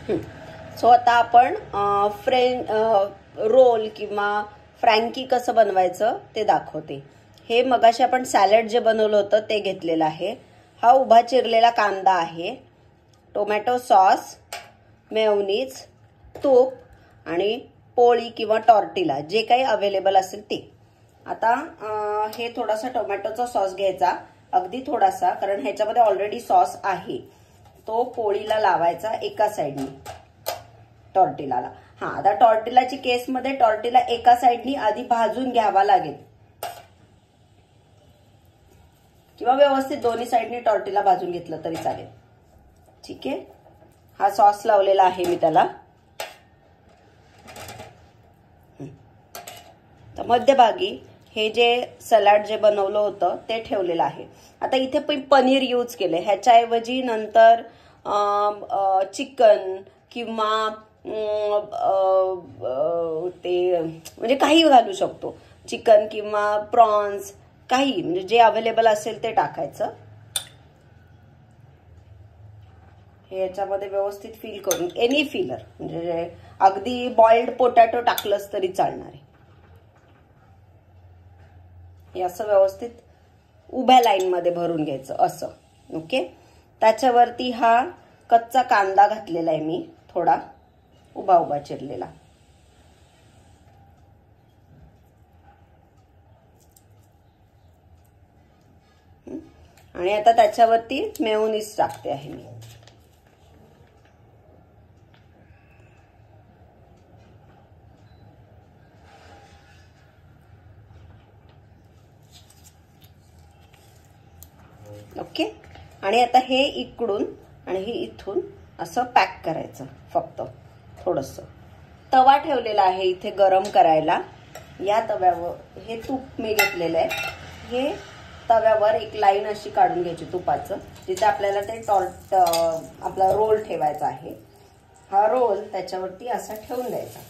So आता आपण role किंवा फ्रँकी कसं बनवायचं ते दाखवते. हे मगाशी आपण सॅलड जे बनवलं होतं ते घेतलेलं आहे. हा उभा चिरलेला कांदा आहे, टोमॅटो सॉस, मेयोनीज, तूप आणि पोळी किंवा टॉर्टिला जे काही अवेलेबल असेल ते. आता हे थोडासा टोमॅटोचा सॉस घ्यायचा, अगदी थोडासा, कारण ह्याच्यामध्ये ऑलरेडी सॉस आहे. तो पोळीला लावायचा एका साइडनी, टॉर्टिलाला. हा, आता टॉर्टिलाची केसमध्ये टॉर्टिला एका साइडनी आधी भाजून घ्यावा लागेल, किंवा व्यवस्थित दोन्ही साइडनी टॉर्टिला भाजून घेतलं तरी चालेल. ठीक आहे. हा सॉस लावलेला आहे मी त्याला. तर मध्यभागी हे जे सलाड जे बनवलं होतं ते ठेवलेलं आहे. आता इथे पनीर यूज केले, ह्याच्याऐवजी नंतर चिकन किंवा ते म्हणजे काही घालू शकतो. चिकन किंवा प्रॉन्स, काही म्हणजे जे अवेलेबल असेल ते टाकायचं. हे याच्यामध्ये व्यवस्थित फिल करून, एनी फिलर म्हणजे अगदी बॉइल्ड पोटॅटो टाकलंच तरी चालणार आहे. हे असं व्यवस्थित उभ्या लाईन मध्ये भरून घ्यायचं असं. ओके. त्याच्यावरती हा कच्चा कांदा घातलेला आहे मी, थोडा उभा उभा चिरलेला. आणि आता त्याच्यावरती मेयोनीज टाकते आहे मी. ओके. आणि आता हे इकडून आणि हे इथून असं पॅक करायचं. फक्त थोडंसं तवा ठेवलेला आहे इथे गरम करायला. या तव्यावर हे तूप मी घेतलेलं आहे. हे तव्यावर एक लाईन अशी काढून घ्यायची तुपाचं, जिथे आपल्याला ते आपला रोल ठेवायचा आहे. हा रोल त्याच्यावरती असा ठेवून द्यायचा.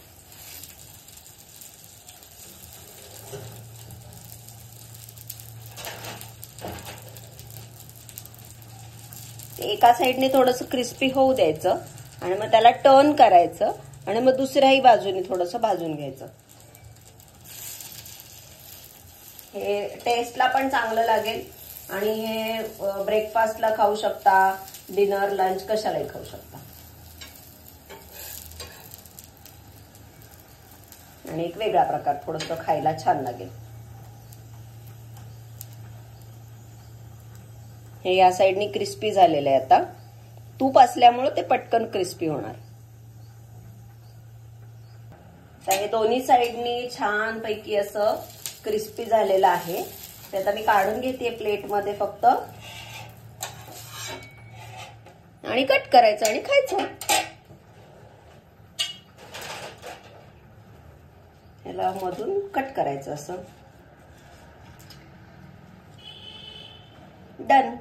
एका साइडने थोडंसं क्रिस्पी होऊ द्यायचं आणि मग त्याला टर्न करायचं आणि मग दुसऱ्याही बाजूने थोडंसं भाजून घ्यायचं. हे टेस्टला पण चांगलं लागेल आणि हे ब्रेकफास्टला खाऊ शकता, डिनर लंच कशालाही खाऊ शकता. आणि एक वेगळा प्रकार थोडंसं खायला छान लागेल. हे या साइडनी क्रिस्पी झालेलं आहे. आता तूप असल्यामुळे ते पटकन क्रिस्पी होणार. तर हे दोन्ही साइडनी छान पैकी असं क्रिस्पी झालेलं आहे. ते आता मी काढून घेते प्लेटमध्ये फक्त, आणि कट करायचं आणि खायचं. याला मधून कट करायचं असं. डन.